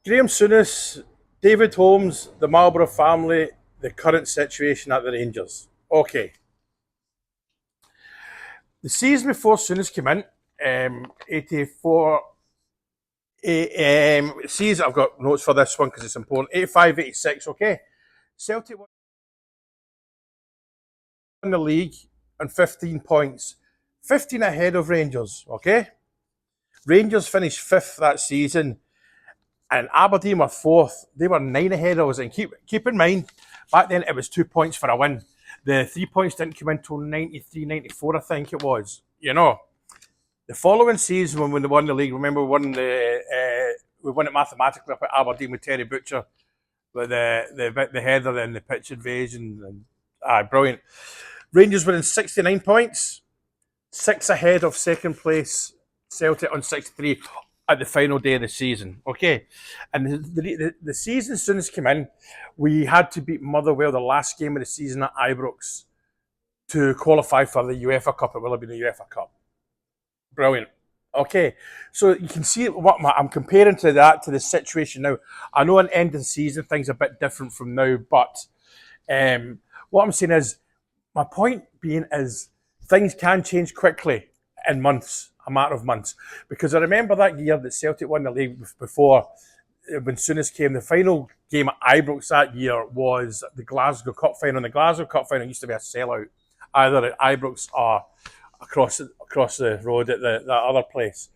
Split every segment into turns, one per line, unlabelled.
Graeme Souness, David Holmes, the Marlborough family, the current situation at the Rangers. Okay. The season before Souness came in, 84, season, I've got notes for this one because it's important, 85, 86, okay. Celtic won the league on 15 points, 15 ahead of Rangers, okay. Rangers finished fifth that season and Aberdeen were fourth. They were 9 ahead of us. And keep in mind, back then it was 2 points for a win. The 3 points didn't come until 93, 94, I think it was. The following season when we won the league, remember we won it mathematically up at Aberdeen with Terry Butcher, with the header and the pitch invasion. Brilliant. Rangers were in 69 points, 6 ahead of second place Celtic on 63 at the final day of the season. Okay. And the season as soon as came in, we had to beat Motherwell the last game of the season at Ibrox to qualify for the UEFA Cup. It will have been the UEFA Cup. Brilliant. Okay, so you can see what I'm comparing to the situation now. I know at the end of the season things are a bit different from now, but what I'm saying is, my point being is things can change quickly in months, a matter of months. Because I remember that year that Celtic won the league before, when Souness came, the final game at Ibrox that year was the Glasgow Cup final. And the Glasgow Cup final used to be a sellout, either at Ibrox or across the road at that other place.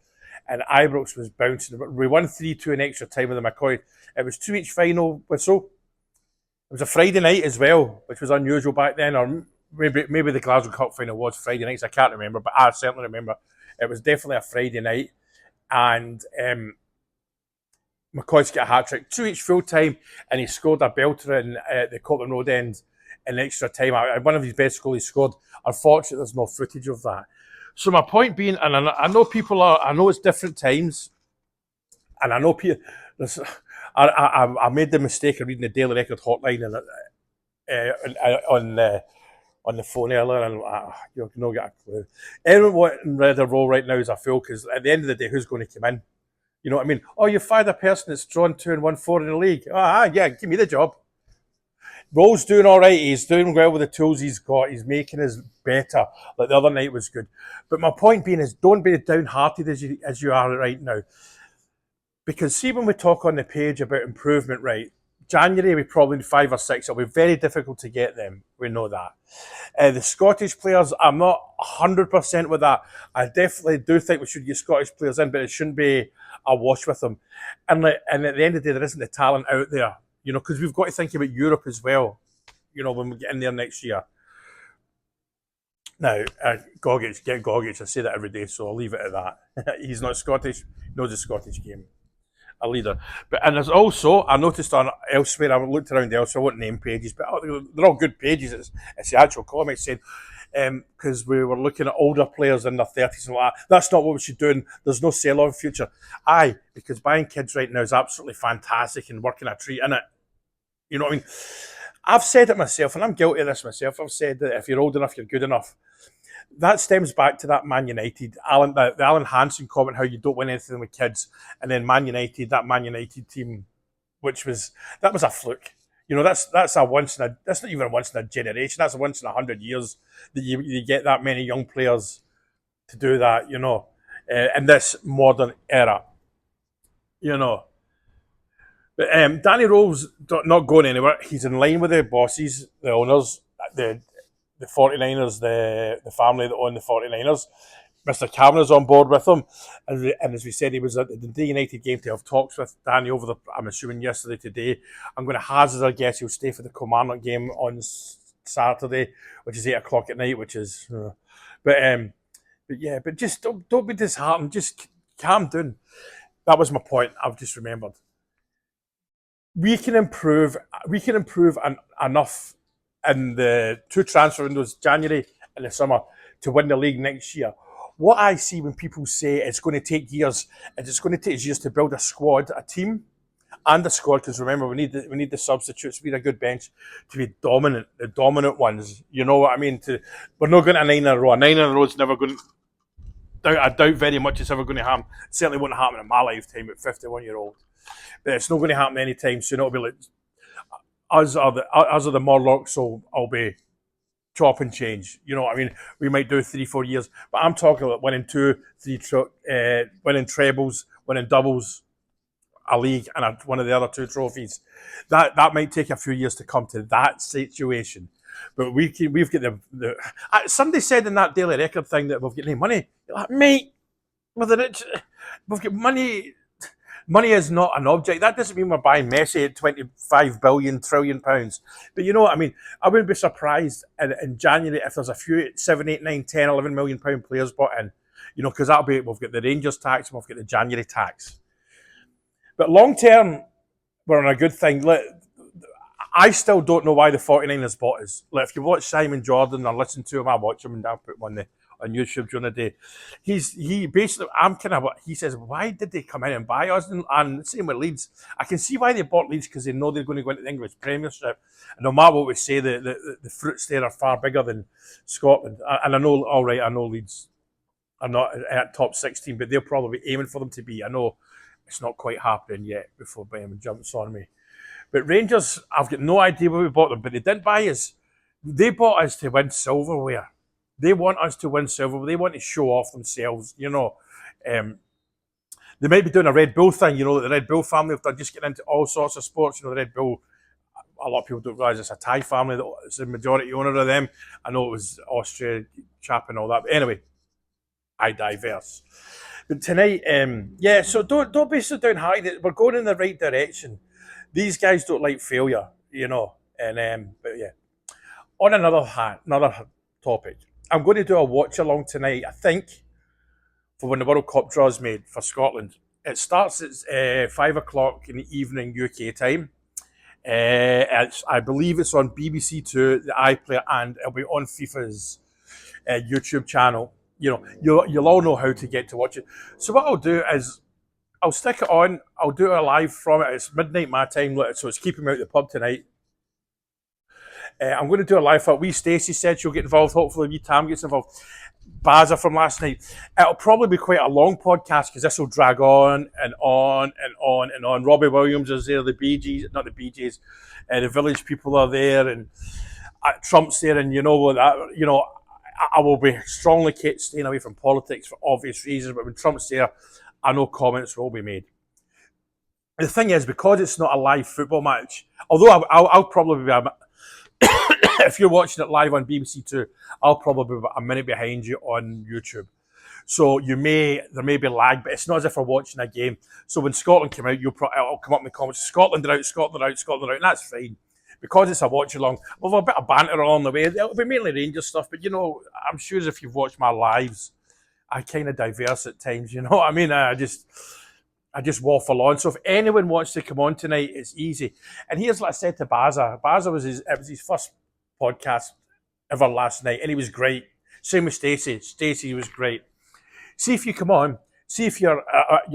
And Ibrox was bouncing. We won 3-2 in extra time with the McCoy. It was 2 each final whistle. It was a Friday night as well, which was unusual back then. Or maybe the Glasgow Cup final was Friday nights. I can't remember, but I certainly remember it was definitely a Friday night. And McCoy's got a hat-trick, 2 each full time, and he scored a belter in the Cotton Road end in extra time. One of his best goals he scored. Unfortunately, there's no footage of that. So my point being, and I know I know it's different times, and I know people. I made the mistake of reading the Daily Record hotline on the phone earlier, and you'll not get a clue. Everyone read a role right now is a fool, because at the end of the day, who's going to come in? You know what I mean? Oh, you fired a person that's drawn 2 and 1-4 in the league. Yeah, give me the job. Rowe's doing all right. He's doing well with the tools he's got. He's making us better. Like the other night was good. But my point being is, don't be as downhearted as you are right now. Because see, when we talk on the page about improvement, right, January we probably 5 or 6. It'll be very difficult to get them. We know that. The Scottish players, I'm not 100% with that. I definitely do think we should get Scottish players in, but it shouldn't be a wash with them. And at the end of the day, there isn't the talent out there. Because we've got to think about Europe as well, when we get in there next year. Now, Gogic, I say that every day, so I'll leave it at that. He's not Scottish, he knows the Scottish game. A leader. And there's also, I noticed on elsewhere, I looked around elsewhere, I won't name pages, but they're all good pages. It's the actual comments saying, because we were looking at older players in their 30s and like that. That's not what we should do, and there's no sell-on future. Because buying kids right now is absolutely fantastic and working a treat in it. You know what I mean? I've said it myself, and I'm guilty of this myself. I've said that if you're old enough, you're good enough. That stems back to that Man United, the Alan Hansen comment, how you don't win anything with kids, and then that Man United team, that was a fluke. That's that's not even a once in a generation. That's a once in 100 years that you get that many young players to do that. In this modern era. But Danny Rowe's not going anywhere. He's in line with the bosses, the owners, the 49ers, the family that own the 49ers. Mr. Kavanagh's on board with them. And as we said, he was at the United game to have talks with Danny I'm assuming yesterday, today. I'm going to hazard a guess he'll stay for the Kilmarnock game on Saturday, which is 8 o'clock at night, which is... But just don't be disheartened. Just calm down. That was my point. I've just remembered. We can improve enough in the 2 transfer windows, January and the summer, to win the league next year. What I see when people say it's going to take years, it's going to take years to build a squad, a team, and a squad. Because remember, we need the substitutes. We need a good bench to be dominant, the dominant ones. You know what I mean? We're not going to 9 in a row. A 9 in a row is never going. I doubt very much it's ever going to happen. It certainly won't happen in my lifetime at 51-year-old. But it's not going to happen anytime soon. It'll be like us are the Morlocks, so I'll be chop and change. You know what I mean? We might do 3-4 years, but I'm talking about winning winning trebles, winning doubles, a league, and one of the other two trophies. That might take a few years to come to that situation. But we've got the somebody said in that Daily Record thing that we've got no money. You're like, mate, we've got money. Money is not an object. That doesn't mean we're buying Messi at 25 billion trillion pounds. But you know what I mean? I wouldn't be surprised in January if there's a few 7, 8, 9, 10, 11 million pound players bought in. You know, because we've got the Rangers tax and we've got the January tax. But long term, we're on a good thing. I still don't know why the 49ers bought us. If you watch Simon Jordan or listen to him, I watch him and I put him on YouTube during the day. He basically, he says, why did they come in and buy us? And same with Leeds. I can see why they bought Leeds, because they know they're going to go into the English Premiership. And no matter what we say, the fruits there are far bigger than Scotland. And I know, all right, I know Leeds are not at top 16, but they're probably aiming for them to be. I know it's not quite happening yet before Bayern jumps on me. But Rangers, I've got no idea where we bought them, but they didn't buy us. They bought us to win silverware. They want us to win silverware. They want to show off themselves, you know. They might be doing a Red Bull thing, you know, the Red Bull family have done, just getting into all sorts of sports. You know, the Red Bull, a lot of people don't realise it's a Thai family that's the majority owner of them. I know it was Austria chap and all that. But anyway, I diverse. But tonight, so don't be so downhearted. We're going in the right direction. These guys don't like failure, you know. And but yeah, on another topic, I'm going to do a watch along tonight. I think for when the World Cup draw is made for Scotland. It starts at 5 o'clock in the evening UK time. I believe it's on BBC Two, the iPlayer, and it'll be on FIFA's YouTube channel. You know, you'll all know how to get to watch it. So what I'll do is I'll stick it on. I'll do a live from it. It's midnight my time, so it's keeping me out of the pub tonight. I'm going to do a live for it. Wee Stacey said she'll get involved. Hopefully, wee Tam gets involved. Baza from last night. It'll probably be quite a long podcast because this will drag on and on and on and on. Robbie Williams is there. The Bee Gees, not the Bee Gees. The Village people are there, and Trump's there. And you know that. You know, I will be strongly staying away from politics for obvious reasons. But when Trump's there, I know comments will be made. The thing is, because it's not a live football match, although I'll probably be if you're watching it live on BBC Two, I'll probably be about a minute behind you on YouTube. So there may be lag, but it's not as if we're watching a game. So when Scotland come out, it'll come up in the comments, Scotland are out, Scotland are out, Scotland are out, and that's fine. Because it's a watch along, we'll have a bit of banter along the way. It'll be mainly Rangers stuff, but you know, I'm sure if you've watched my lives, I kind of diverse at times, you know what I mean? I just waffle on. So if anyone wants to come on tonight, it's easy. And here's what I said to Baza. Baza was his first podcast ever last night, and he was great. Same with Stacey. Stacey was great. See if you come on. See if you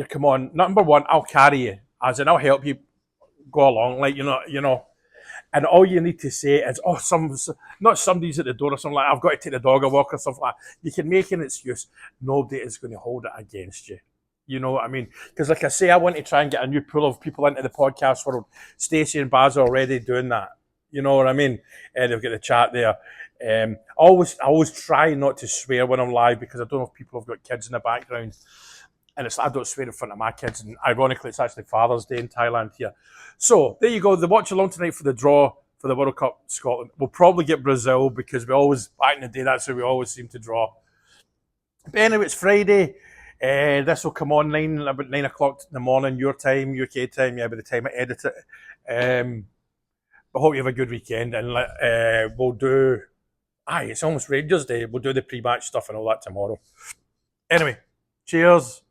come on. Number one, I'll carry you, as in I'll help you go along. Like you know. And all you need to say is, not somebody's at the door or something like, I've got to take the dog a walk or something like that. You can make an excuse. Nobody is going to hold it against you. You know what I mean? Because like I say, I want to try and get a new pool of people into the podcast world. Stacey and Baz are already doing that. You know what I mean? They've got the chat there. I always try not to swear when I'm live because I don't know if people have got kids in the background. And I don't swear in front of my kids. And ironically, it's actually Father's Day in Thailand here. So there you go. The watch along tonight for the draw for the World Cup Scotland. We'll probably get Brazil because back in the day, that's who we always seem to draw. But anyway, it's Friday. This will come on about 9 o'clock in the morning, your time, UK time, by the time I edit it. I hope you have a good weekend, and we'll do... it's almost Rangers Day. We'll do the pre-match stuff and all that tomorrow. Anyway, cheers.